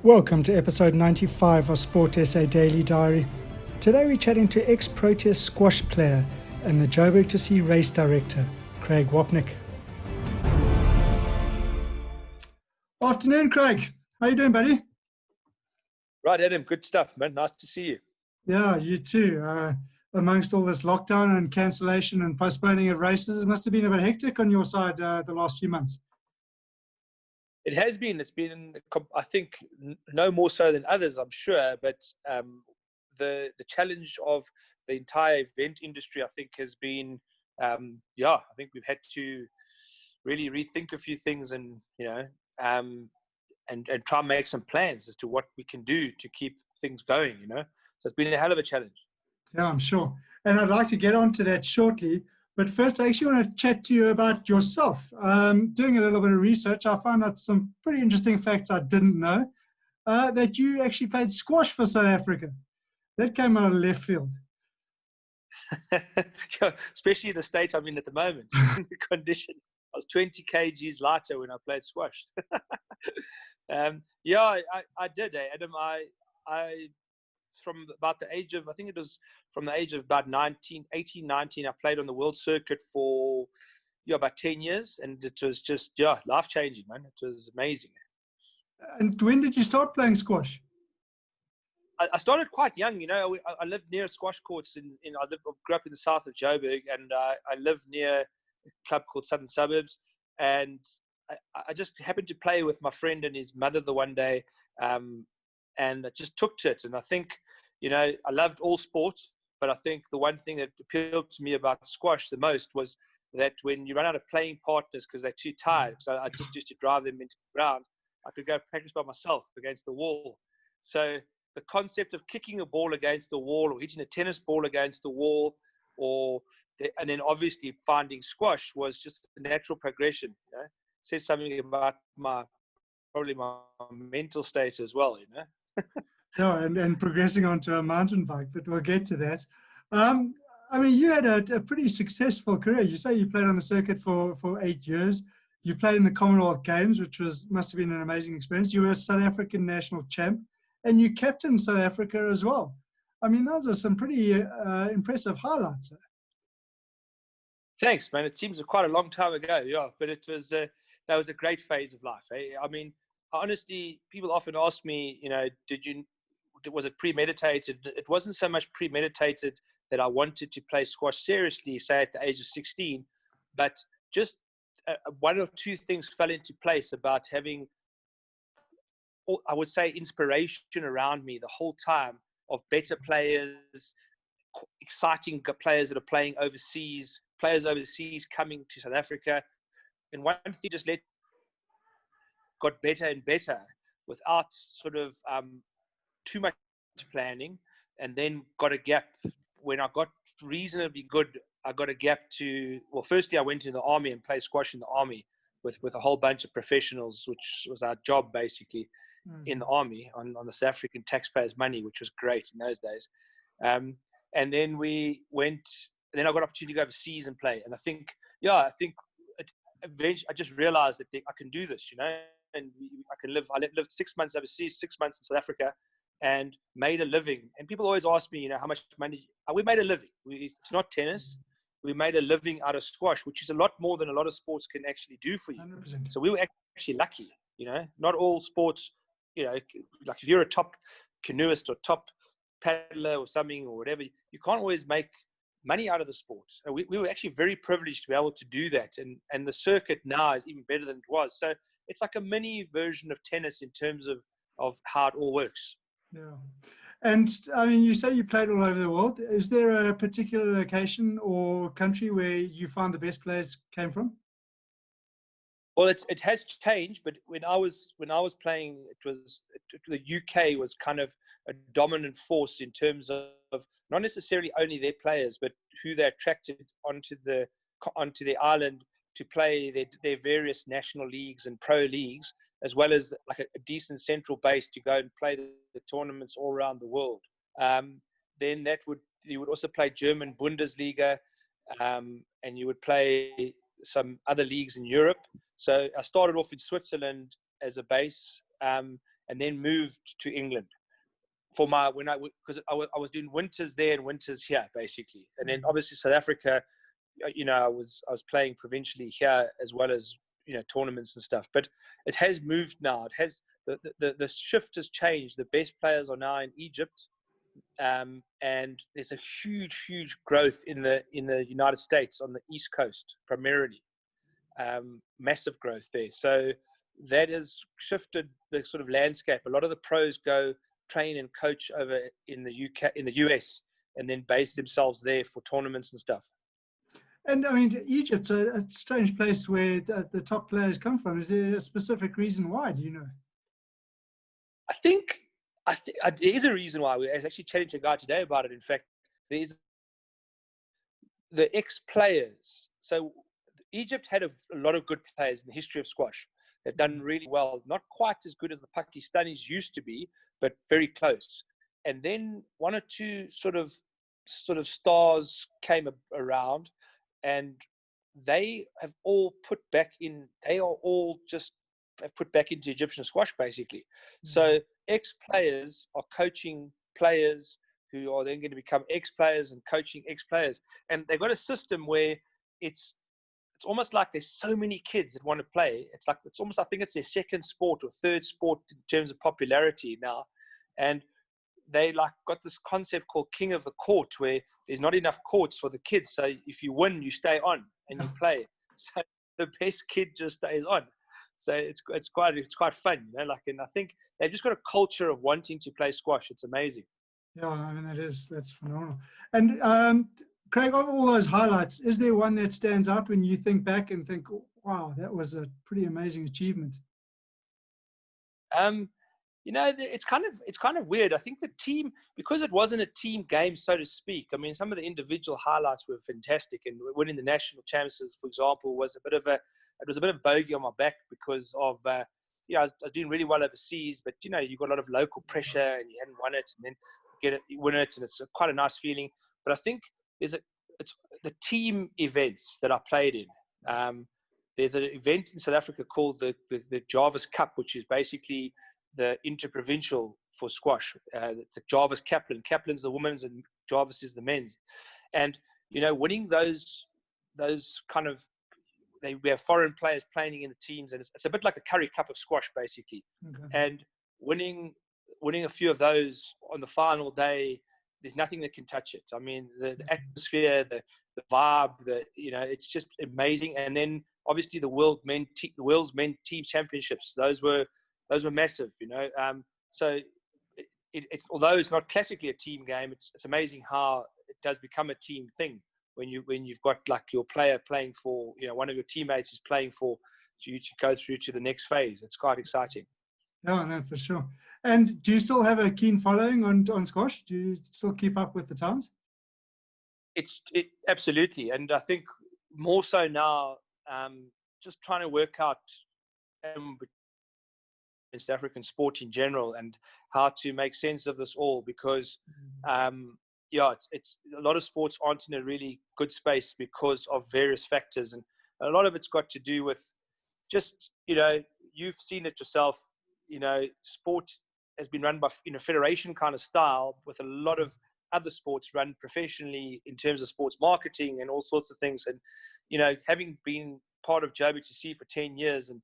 Welcome to episode 95 of Sport SA Daily Diary. Today we're chatting to ex-Proteas squash player and the Joburg to Sea race director, Craig Wapnick. Afternoon, Craig. How you doing, buddy? Right, Adam. Good stuff, man. Nice to see you. Yeah, you too. Amongst all this lockdown and cancellation and postponing of races, it must have been a bit hectic on your side the last few months. It has been. It's been, I think, no more so than others, I'm sure. But the challenge of the entire event industry, I think, has been, I think we've had to really rethink a few things and and try and make some plans as to what we can do to keep things going. So it's been a hell of a challenge. Yeah, I'm sure. And I'd like to get on to that shortly. But first, I actually want to chat to you about yourself. Doing a little bit of research, I found out some pretty interesting facts I didn't know, that you actually played squash for South Africa. That came out of left field. Especially the state I'm in at the moment, the condition. I was 20 kgs lighter when I played squash. I did, Adam. I from about the age of, I think it was from the age of about 19, I played on the world circuit for about 10 years. And it was just, life-changing, man. It was amazing. And when did you start playing squash? I started quite young, I lived near squash courts grew up in the south of Joburg, and I lived near a club called Southern Suburbs. And I just happened to play with my friend and his mother the one day. And I just took to it. And I think, I loved all sports, but I think the one thing that appealed to me about squash the most was that when you run out of playing partners because they're too tired, because I just used to drive them into the ground, I could go practice by myself against the wall. So the concept of kicking a ball against the wall or hitting a tennis ball against the wall, and then obviously finding squash was just a natural progression. It says something about probably my mental state as well, Yeah, and progressing onto a mountain bike, but we'll get to that. You had a pretty successful career. You say you played on the circuit for 8 years. You played in the Commonwealth Games, which must have been an amazing experience. You were a South African national champ, and you captained South Africa as well. Those are some pretty impressive highlights. Thanks, man. It seems quite a long time ago, but it was that was a great phase of life. Honestly, people often ask me, was it premeditated? It wasn't so much premeditated that I wanted to play squash seriously, say at the age of 16, but just one or two things fell into place about having, I would say, inspiration around me the whole time of better players, exciting players that are playing overseas, players overseas coming to South Africa. And one thing just got better and better without sort of too much planning, and then got a gap. When I got reasonably good, I got a gap to, firstly I went in the army and played squash in the army with a whole bunch of professionals, which was our job basically in the army on the South African taxpayers' money, which was great in those days. And then then I got an opportunity to go overseas and play. And I think eventually I just realized that I can do this, and I lived 6 months overseas, 6 months in South Africa, and made a living. And people always ask me, how much money we made a living. It's not tennis. We made a living out of squash, which is a lot more than a lot of sports can actually do for you. 100%. So we were actually lucky, not all sports, like if you're a top canoeist or top paddler or something or whatever, you can't always make money out of the sport. So we were actually very privileged to be able to do that. And the circuit now is even better than it was. So it's like a mini version of tennis in terms of how it all works. Yeah. And you say you played all over the world. Is there a particular location or country where you find the best players came from? Well, it has changed, but when I was playing, the UK was kind of a dominant force in terms of not necessarily only their players, but who they attracted onto the island to play their various national leagues and pro leagues, as well as like a decent central base to go and play the tournaments all around the world. Then you would also play German Bundesliga, and you would play some other leagues in Europe. So I started off in Switzerland as a base, and then moved to England for my because I was doing winters there and winters here basically, and then obviously South Africa, I was playing provincially here as well as tournaments and stuff. But it has moved now. It has the shift has changed. The best players are now in Egypt, and there's a huge growth in the United States on the East Coast primarily. Massive growth there. So that has shifted the sort of landscape. A lot of the pros go train and coach over in the US, and then base themselves there for tournaments and stuff. And I mean, Egypt's a strange place where the top players come from. Is there a specific reason why? Do you know? I think there is a reason why. I was actually chatting to a guy today about it. In fact, there's the ex-players. So Egypt had a lot of good players in the history of squash. They've done really well. Not quite as good as the Pakistanis used to be, but very close. And then one or two sort of stars came around, and they have all put back in. They are all just have put back into Egyptian squash, basically. Mm-hmm. So ex-players are coaching players who are then going to become ex-players and coaching ex-players. And they've got a system where it's almost like there's so many kids that want to play. It's almost, I think it's their second sport or third sport in terms of popularity now. And they got this concept called King of the Court, where there's not enough courts for the kids. So if you win, you stay on and you play. So the best kid just stays on. So it's quite fun, and I think they've just got a culture of wanting to play squash. It's amazing. Yeah, I mean, that's phenomenal. And Craig, of all those highlights, is there one that stands out when you think back and think, wow, that was a pretty amazing achievement? It's kind of weird. I think the team, because it wasn't a team game, so to speak. I mean, some of the individual highlights were fantastic, and winning the national championships, for example, was a bit of bogey on my back because of I was doing really well overseas, but you got a lot of local pressure and you hadn't won it, and then you win it, and it's quite a nice feeling. But I think it's the team events that I played in. There's an event in South Africa called the Jarvis Cup, which is basically the interprovincial for squash. It's a Jarvis Kaplan. Kaplan's the women's and Jarvis is the men's. And winning those kind of, we have foreign players playing in the teams, and it's a bit like the Curry Cup of squash, basically. Okay. And winning a few of those on the final day, there's nothing that can touch it. I mean, the atmosphere, the vibe, it's just amazing. And then obviously the world's men team championships, those were massive, So it's although it's not classically a team game, it's amazing how it does become a team thing when you've got like your player playing for, one of your teammates is playing for you to go through to the next phase. It's quite exciting. Oh, no, for sure. And do you still have a keen following on squash? Do you still keep up with the times? Absolutely, and I think more so now. Just trying to work out South African sport in general and how to make sense of this all, because it's a lot of sports aren't in a really good space because of various factors, and a lot of it's got to do with just you've seen it yourself. Sport has been run by federation kind of style, with a lot of other sports run professionally in terms of sports marketing and all sorts of things. And having been part of JBTC for 10 years and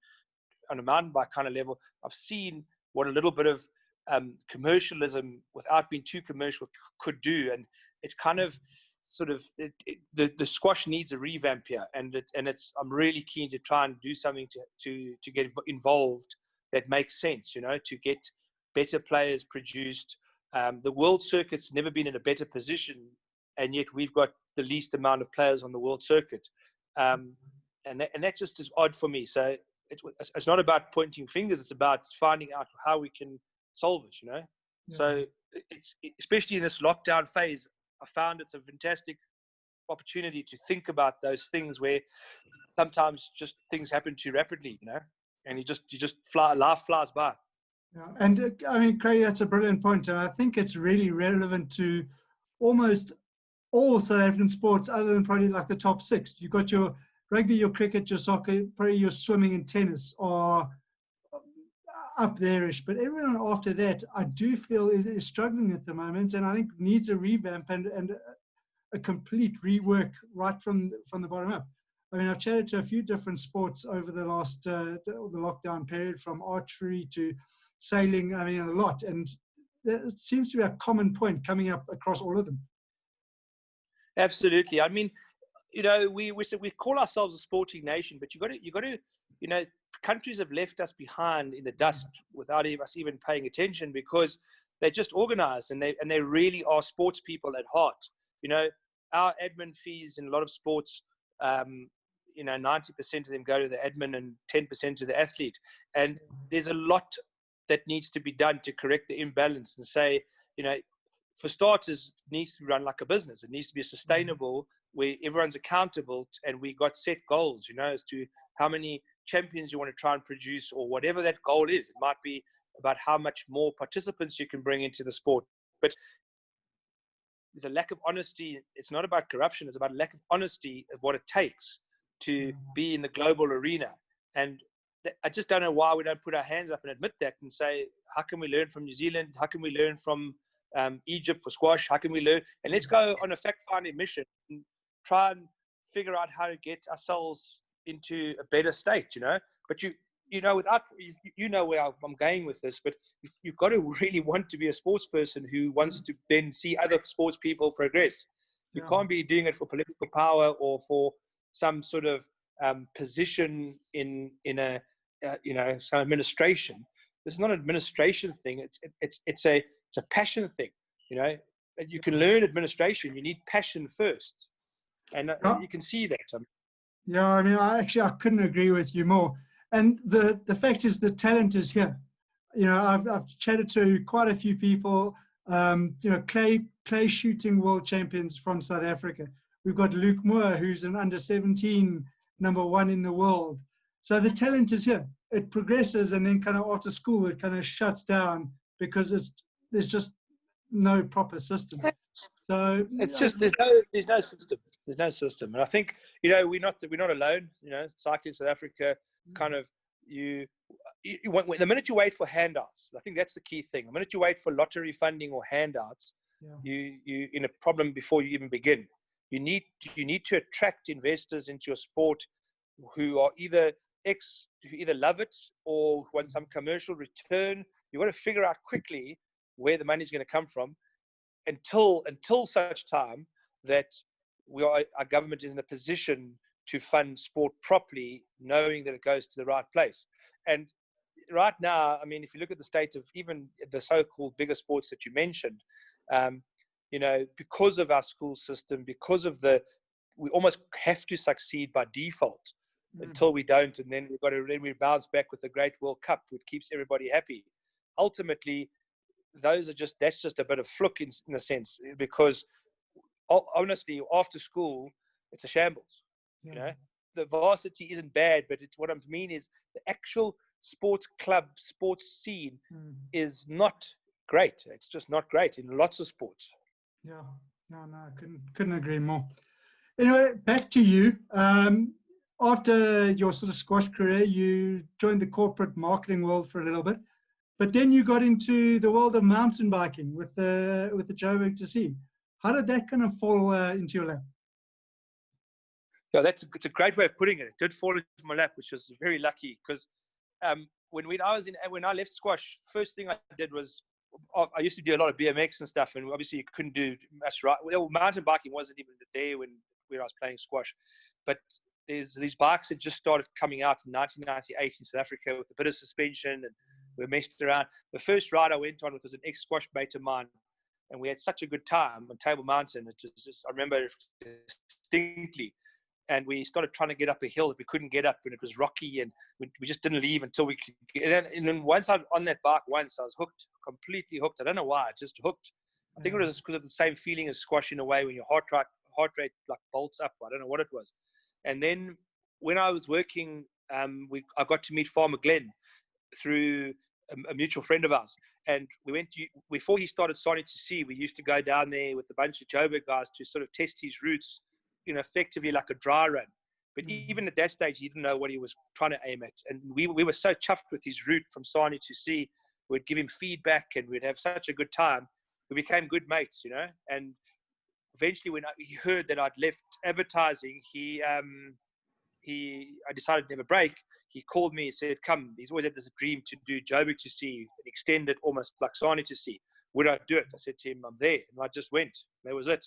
on a mountain bike kind of level, I've seen what a little bit of commercialism without being too commercial could do. And it's kind of sort of the squash needs a revamp here, and I'm really keen to try and do something to get involved that makes sense, to get better players produced. The world circuit's never been in a better position, and yet we've got the least amount of players on the world circuit. And that just is odd for me. So it's not about pointing fingers. It's about finding out how we can solve it, Yeah. So it's especially in this lockdown phase, I found it's a fantastic opportunity to think about those things where sometimes just things happen too rapidly, and you just life flies by. Yeah. And I mean, Craig, that's a brilliant point. And I think it's really relevant to almost all South African sports other than probably like the top six. You've got your rugby, your cricket, your soccer, probably your swimming and tennis. Or up there-ish, but everyone after that, I do feel is struggling at the moment, and I think needs a revamp and a complete rework right from the bottom up. I mean, I've chatted to a few different sports over the last the lockdown period, from archery to sailing. I mean, a lot, and there seems to be a common point coming up across all of them. Absolutely. I mean, you know, we call ourselves a sporting nation, but you got to, you know, countries have left us behind in the dust without us even paying attention, because they're just organized and they really are sports people at heart. You know, our admin fees in a lot of sports, you know, 90% of them go to the admin and 10% to the athlete. And there's a lot that needs to be done to correct the imbalance and say, you know, for starters, it needs to be run like a business. It needs to be sustainable, where everyone's accountable, and we got set goals, you know, as to how many champions you want to try and produce, or whatever that goal is. It might be about how much more participants you can bring into the sport. But there's a lack of honesty. It's not about corruption. It's about a lack of honesty of what it takes to be in the global arena. And I just don't know why we don't put our hands up and admit that and say, how can we learn from New Zealand? How can we learn from Egypt for squash? How can we learn? And let's go on a fact-finding mission and try and figure out how to get ourselves into a better state, you know. But you know, without, you know where I'm going with this, but you've got to really want to be a sports person who wants to then see other sports people progress. You can't be doing it for political power or for some sort of position in a you know, some administration. This is not an administration thing. It's a passion thing. You know, you can learn administration. You need passion first, and you can see that. Yeah, I mean, I couldn't agree with you more. And the fact is, the talent is here. You know, I've chatted to quite a few people. You know, clay shooting world champions from South Africa. We've got Luke Moore, who's an under-17 #1 in the world. So the talent is here. It progresses, and then kind of after school, it kind of shuts down because there's just no proper system. So it's just there's no system. There's no system, and I think, you know, we're not alone. You know, cycling South Africa, kind of you want, the minute you wait for handouts, I think that's the key thing. The minute you wait for lottery funding or handouts, you in a problem before you even begin. You need to attract investors into your sport who are either love it or want some commercial return. You've got to figure out quickly where the money's going to come from, until such time that our government is in a position to fund sport properly, knowing that it goes to the right place. And right now, I mean, if you look at the state of even the so-called bigger sports that you mentioned, you know, because of our school system, because of we almost have to succeed by default until we don't, and then we bounce back with the Great World Cup, which keeps everybody happy. Ultimately, that's just a bit of fluke in a sense, because honestly, after school, it's a shambles. You know, the varsity isn't bad, but what I mean is the actual sports scene is not great. It's just not great in lots of sports. Yeah, no, I couldn't agree more. Anyway, back to you. After your sort of squash career, you joined the corporate marketing world for a little bit, but then you got into the world of mountain biking with the Joburg to Sea. How did that kind of fall into your lap? Yeah, it's a great way of putting it. It did fall into my lap, which was very lucky, because when I left squash, first thing I did was, I used to do a lot of BMX and stuff, and obviously you couldn't do much right. Well, mountain biking wasn't even there when I was playing squash, but these bikes had just started coming out in 1998 in South Africa with a bit of suspension, and we messed around. The first ride I went on was an ex-squash mate of mine, and we had such a good time on Table Mountain. It was just, I remember it distinctly. And we started trying to get up a hill that we couldn't get up, and it was rocky, and we just didn't leave until we could get in. And then once I was on that bike I was hooked, completely hooked. I don't know why, just hooked. I think it was because of the same feeling as squash in a way, when your heart rate like bolts up. I don't know what it was. And then when I was working, I got to meet Farmer Glenn through a mutual friend of ours. And we went before he started Sonic to Sea, we used to go down there with a bunch of Joburg guys to sort of test his routes, you know, effectively like a dry run. But even at that stage, he didn't know what he was trying to aim at. And we were so chuffed with his route from Sani to Sea. We'd give him feedback and we'd have such a good time. We became good mates, you know. And eventually, when he heard that I'd left advertising, I decided to have a break. He called me, he said, come, he's always had this dream to do Joburg to Sea, extend it almost like Sani to Sea. Would I do it? I said to him, I'm there. And I just went. That was it.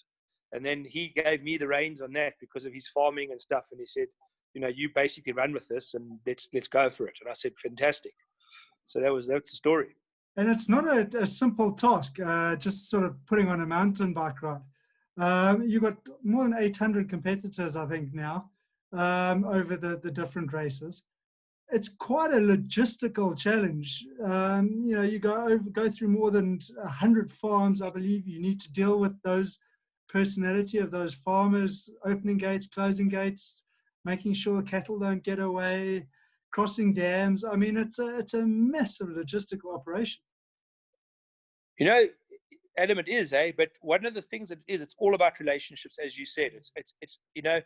And then he gave me the reins on that because of his farming and stuff. And he said, you know, you basically run with this and let's go for it. And I said, fantastic. So that's the story. And it's not a simple task, just sort of putting on a mountain bike ride. You've got more than 800 competitors, I think, now, over the different races. It's quite a logistical challenge. You know, you go through more than 100 farms, I believe. You need to deal with those personality of those farmers, opening gates, closing gates, making sure cattle don't get away, crossing dams. I mean, it's a massive logistical operation. You know, Adam, it is, eh? But one of the things that it is, it's all about relationships, as you said. It's you know,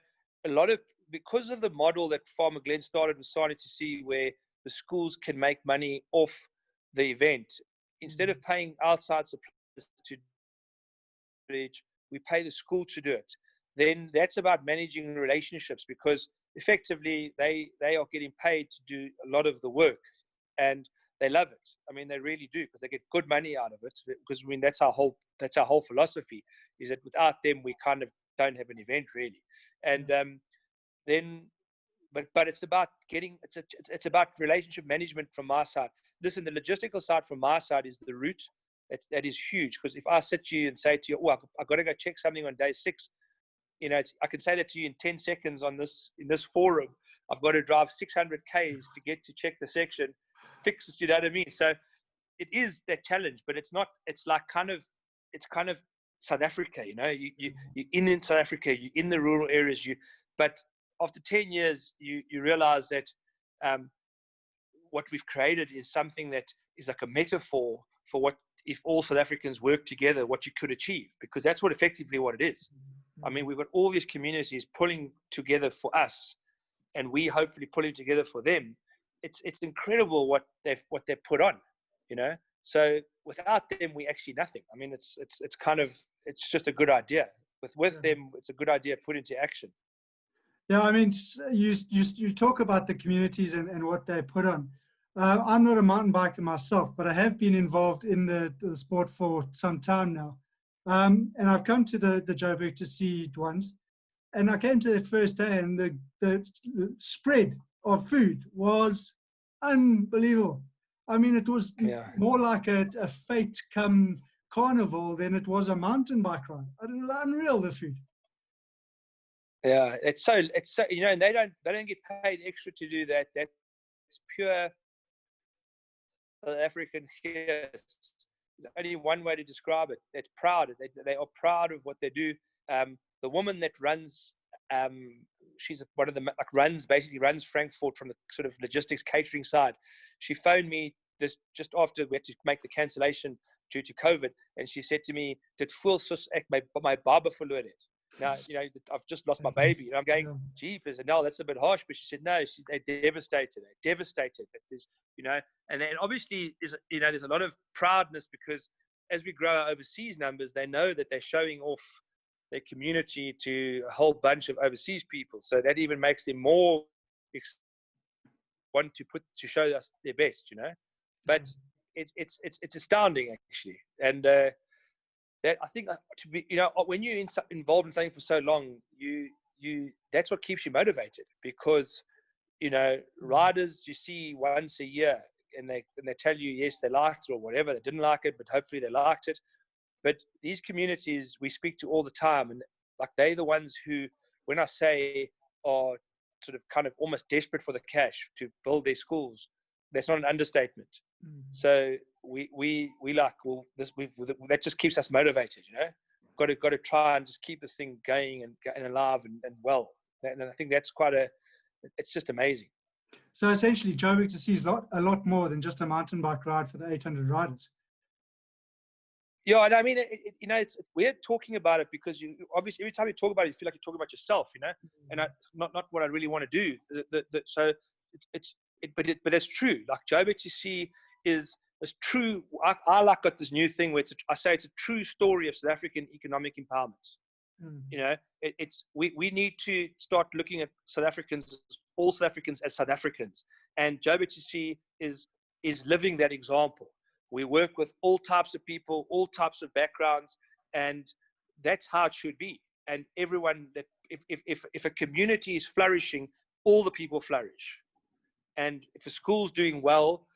a lot of, because of the model that Farmer Glenn started with Sani to Sea, where the schools can make money off the event, instead of paying outside suppliers to village, we pay the school to do it. Then that's about managing relationships, because effectively they are getting paid to do a lot of the work, and they love it. I mean, they really do, because they get good money out of it. Because I mean, that's our whole philosophy, is that without them we kind of don't have an event really. And then, but it's about it's about relationship management from my side. Listen, the logistical side from my side is the route. That is huge, because if I sit to you and say to you, "Oh, I've got to go check something on day 6," you know, I can say that to you in 10 seconds in this forum. I've got to drive 600 k's to get to check the section, fix it. You know what I mean? So it is that challenge, but it's not. It's like kind of South Africa. You know, you're in South Africa. You're in the rural areas. But after 10 years, you realize that what we've created is something that is like a metaphor for what, if all South Africans work together, what you could achieve, because that's effectively what it is. I mean, we've got all these communities pulling together for us, and we hopefully pulling together for them. It's incredible what they've put on, you know. So without them, we actually nothing. I mean, it's just a good idea. With them, it's a good idea put into action. Yeah, I mean, you talk about the communities and what they put on. I'm not a mountain biker myself, but I have been involved in the sport for some time now. And I've come to the Joburg to Sea once, and I came to the first day, and the spread of food was unbelievable. I mean, it was more like a fete come carnival than it was a mountain bike ride. Unreal, the food. Yeah, it's so you know, and they don't get paid extra to do that. That's pure South African here. There's only one way to describe it. It's proud. They are proud of what they do. The woman that runs, she's one of the runs Frankfurt from the sort of logistics catering side. She phoned me just after we had to make the cancellation due to COVID, and she said to me, "Dit voel soos ek my baba verloor het." Now, you know, I've just lost my baby. And I'm going, jeepers. And no, that's a bit harsh. But she said, no, they're devastated. They're devastated. That there's, you know, and then obviously, there's a lot of proudness, because as we grow our overseas numbers, they know that they're showing off their community to a whole bunch of overseas people. So that even makes them more want to show us their best, you know. But it's astounding, actually. And that, I think, to be, you know, when you're involved in something for so long, you that's what keeps you motivated, because, you know, riders you see once a year, and they tell you, yes, they liked it or whatever, they didn't like it, but hopefully they liked it. But these communities we speak to all the time, and like, they're the ones who, when I say, are sort of kind of almost desperate for the cash to build their schools, that's not an understatement. So we like, well, that just keeps us motivated, you know. Got to try and just keep this thing going and alive and well. And I think that's it's just amazing. So essentially, Joburg to Sea is a lot more than just a mountain bike ride for the 800 riders. Yeah, and I mean, it's weird talking about it because you obviously every time you talk about it, you feel like you're talking about yourself, and not what I really want to do. So but it's true. Like JBTC is true. I like got this new thing where I say it's a true story of South African economic empowerment. We need to start looking at all South Africans as South Africans, and JBTC is living that example. We work with all types of people, all types of backgrounds, and that's how it should be. And everyone that if a community is flourishing, all the people flourish. And if a school's doing well,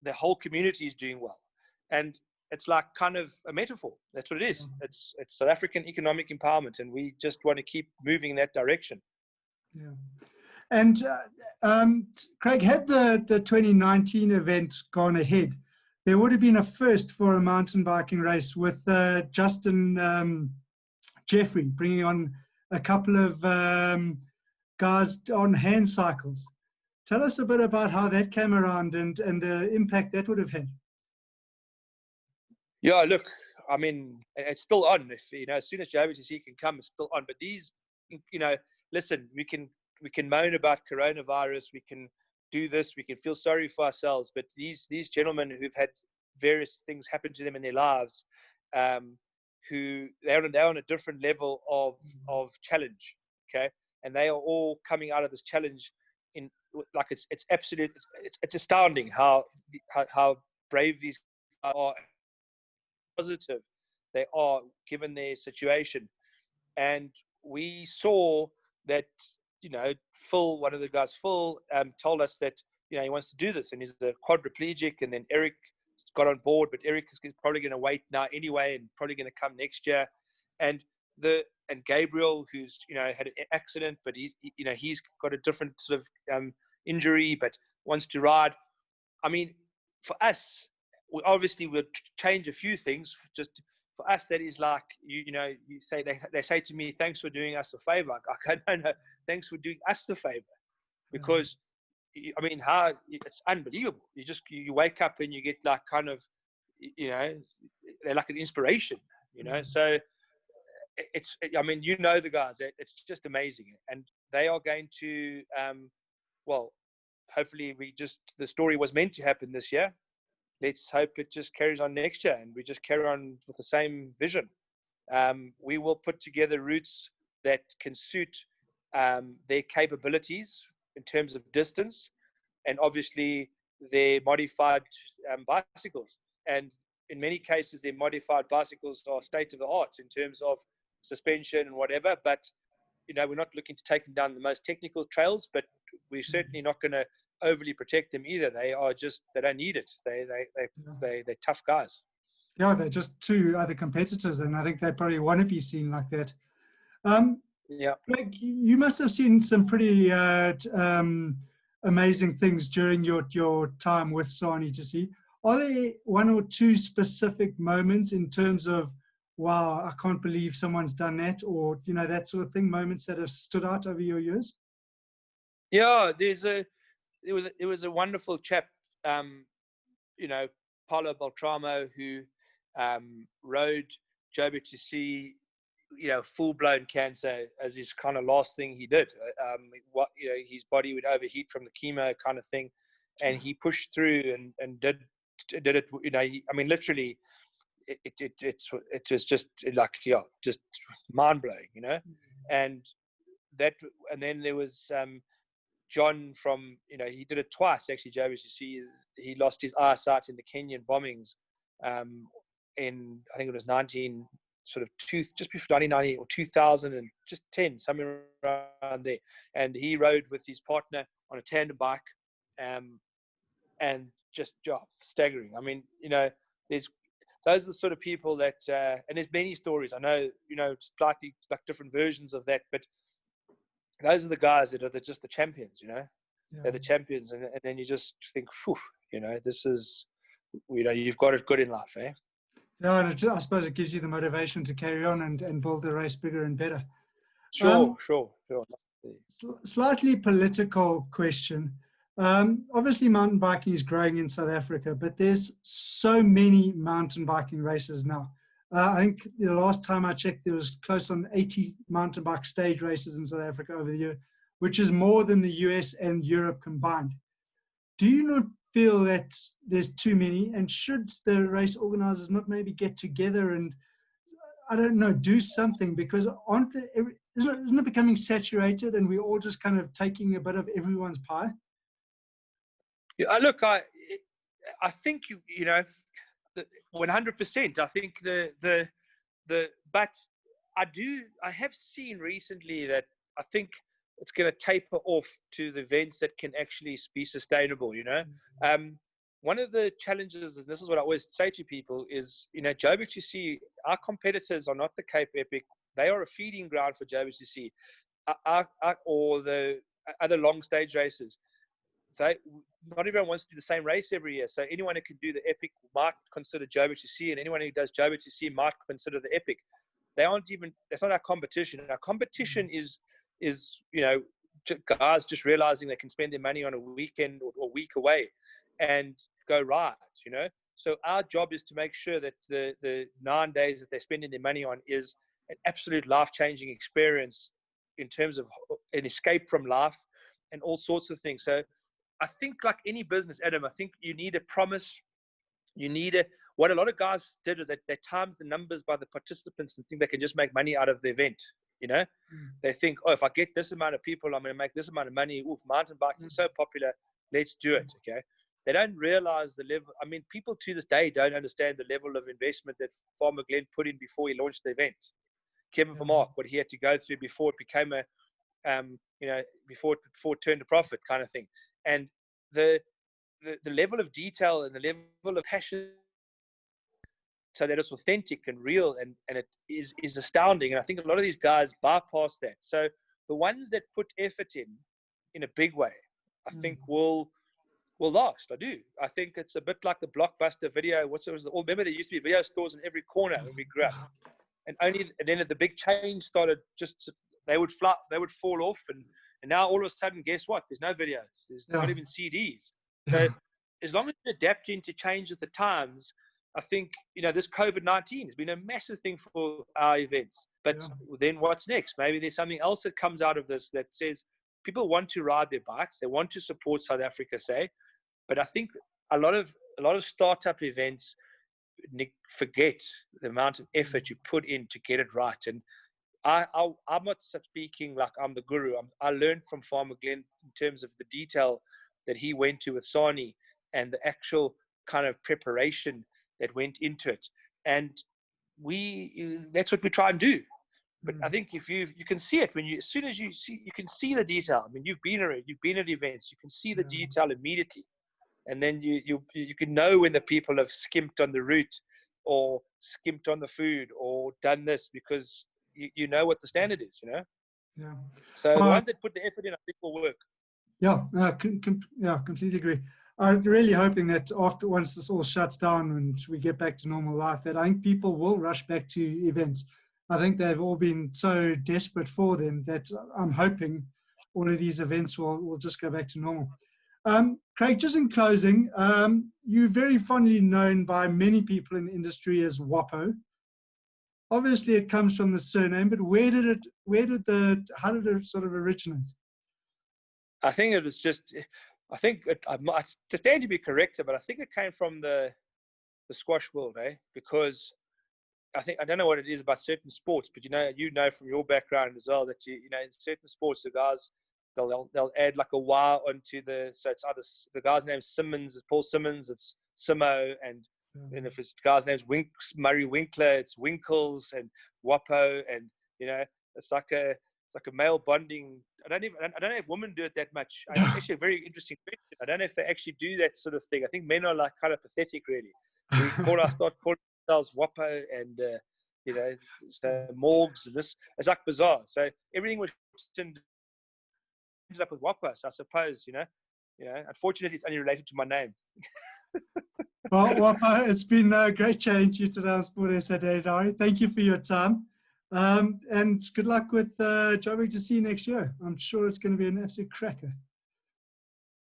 the whole community is doing well. And it's like kind of a metaphor. That's what it is. It's South African economic empowerment, and we just want to keep moving in that direction. Yeah. And Craig, had the 2019 event gone ahead, there would have been a first for a mountain biking race with Justin Jeffrey bringing on a couple of guys on hand cycles. Tell us a bit about how that came around and the impact that would have had. Yeah, look, I mean, it's still on. If as soon as JBTC can come, it's still on. But these, listen, we can moan about coronavirus, we can do this, we can feel sorry for ourselves, but these gentlemen who've had various things happen to them in their lives, who they're on a different level of challenge, okay, and they are all coming out of this challenge in like it's absolute, it's astounding how brave these are, positive they are given their situation. And we saw that Phil, one of the guys, Phil, told us that he wants to do this, and he's a quadriplegic. And then Eric got on board, but Eric is probably going to wait now anyway, and probably going to come next year. And Gabriel, who's had an accident, but he's got a different sort of injury, but wants to ride. I mean, for us, we obviously will change a few things. Just for us, that is like you say they say to me, "Thanks for doing us a favor." I don't know. Thanks for doing us the favor, because I mean, how it's unbelievable. You wake up and you get like kind of they're like an inspiration. So I mean, the guys. It's just amazing, and they are going to well, hopefully the story was meant to happen this year. Let's hope it just carries on next year, and we just carry on with the same vision. We will put together routes that can suit their capabilities in terms of distance, and obviously their modified bicycles. And in many cases, their modified bicycles are state of the art in terms of suspension and whatever. But we're not looking to take them down the most technical trails, but we're certainly not going to overly protect them either. They don't need it. They're tough guys. Yeah, they're just two other competitors, and I think they probably want to be seen like that. Yeah, Greg, you must have seen some pretty amazing things during your time with Sani to see. Are there one or two specific moments in terms of, wow, I can't believe someone's done that, or that sort of thing, moments that have stood out over your years? Yeah, it was a wonderful chap, Paulo Beltramo, who rode JBTC, full-blown cancer as his kind of last thing he did. His body would overheat from the chemo kind of thing, and he pushed through and did it. I mean, literally, it was just like just mind blowing, and then there was John from he did it twice actually. JBTC, he lost his eyesight in the Kenyan bombings in I think it was just before 1990 or 2010, somewhere around there. And he rode with his partner on a tandem bike, and just staggering. I mean, those are the sort of people that, and there's many stories. I know, slightly like different versions of that, but those are the guys that are just the champions. Yeah. They're the champions, and then you just think, whew, this is, you've got it good in life, eh? Yeah, and I suppose it gives you the motivation to carry on and build the race bigger and better. Sure. Slightly political question. Obviously, mountain biking is growing in South Africa, but there's so many mountain biking races now. I think the last time I checked, there was close on 80 mountain bike stage races in South Africa over the year, which is more than the US and Europe combined. Do you not feel that there's too many? And should the race organizers not maybe get together and, I don't know, do something? Because isn't it becoming saturated and we're all just kind of taking a bit of everyone's pie? Yeah, look, I think you know, 100%. I think but I have seen recently that I think it's going to taper off to the events that can actually be sustainable. One of the challenges, and this is what I always say to people, is JBTC. Our competitors are not the Cape Epic; they are a feeding ground for JBTC, or the other long stage races. Not everyone wants to do the same race every year. So anyone who can do the Epic might consider JBTC, and anyone who does JBTC might consider the Epic. That's not our competition. Our competition is guys just realizing they can spend their money on a weekend or week away and go ride, So our job is to make sure that the 9 days that they're spending their money on is an absolute life-changing experience in terms of an escape from life and all sorts of things. So I think, like any business, Adam, I think you need a promise. What a lot of guys did is that they timed the numbers by the participants and think they can just make money out of the event. They think, oh, if I get this amount of people, I'm going to make this amount of money. Ooh, mountain biking is so popular, let's do it. Okay. They don't realize the level. I mean, people to this day don't understand the level of investment that Farmer Glenn put in before he launched the event. Kevin Vermark, what he had to go through before it became before it turned a profit kind of thing. And the level of detail and the level of passion, so that it's authentic and real, and it is astounding. And I think a lot of these guys bypass that. So the ones that put effort in a big way, I think will last. I do. I think it's a bit like the Blockbuster video. Remember there used to be video stores in every corner when we grew up, and then the big chain started, just they would fall off, and now all of a sudden, guess what? There's no videos. There's not even CDs. So as long as you're adapting to change with the times, I think this COVID-19 has been a massive thing for our events. But then what's next? Maybe there's something else that comes out of this that says people want to ride their bikes, they want to support South Africa, say. But I think a lot of startup events forget the amount of effort you put in to get it right. And I'm not speaking like I'm the guru. I learned from Farmer Glenn in terms of the detail that he went to with Sani and the actual kind of preparation that went into it. And that's what we try and do. But I think if you can see it as soon as you can see the detail. I mean, you've been at events, you can see the detail immediately. And then you can know when the people have skimped on the route or skimped on the food or done this, because you know what the standard is, Yeah. So the ones that put the effort in, I think, will work. Yeah, completely agree. I'm really hoping that once this all shuts down and we get back to normal life, that I think people will rush back to events. I think they've all been so desperate for them that I'm hoping all of these events will just go back to normal. Craig, just in closing, you're very fondly known by many people in the industry as Wapo. Obviously, it comes from the surname, but how did it sort of originate? I think it was just, I stand to be corrected, but I think it came from the squash world, because I don't know what it is about certain sports, but you know from your background as well that in certain sports the guys they'll add like a Y onto so it's either the guy's name's Simmons, it's Paul Simmons, it's Simo, and if it's the guy's name's Murray Winkler, it's Winkles and Wapo, and it's like a male bonding. I don't know if women do it that much. It's actually a very interesting question. I don't know if they actually do that sort of thing. I think men are like kind of pathetic, really. We start calling ourselves Wapo and so Morgs. It's like bizarre. So everything was ended up with Wapo. So I suppose unfortunately it's only related to my name. Well, Wapo, it's been great chatting to you today on Sport SA Dari. Thank you for your time. And good luck with JBTC next year. I'm sure it's going to be an absolute cracker.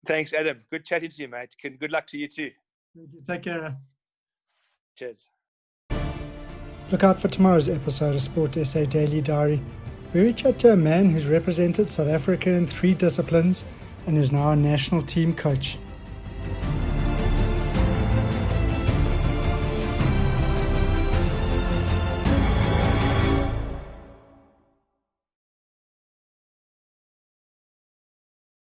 Thanks, Adam. Good chatting to you, mate. Good luck to you too. Take care. Cheers. Look out for tomorrow's episode of Sport SA Daily Diary, where we chat to a man who's represented South Africa in 3 disciplines and is now a national team coach.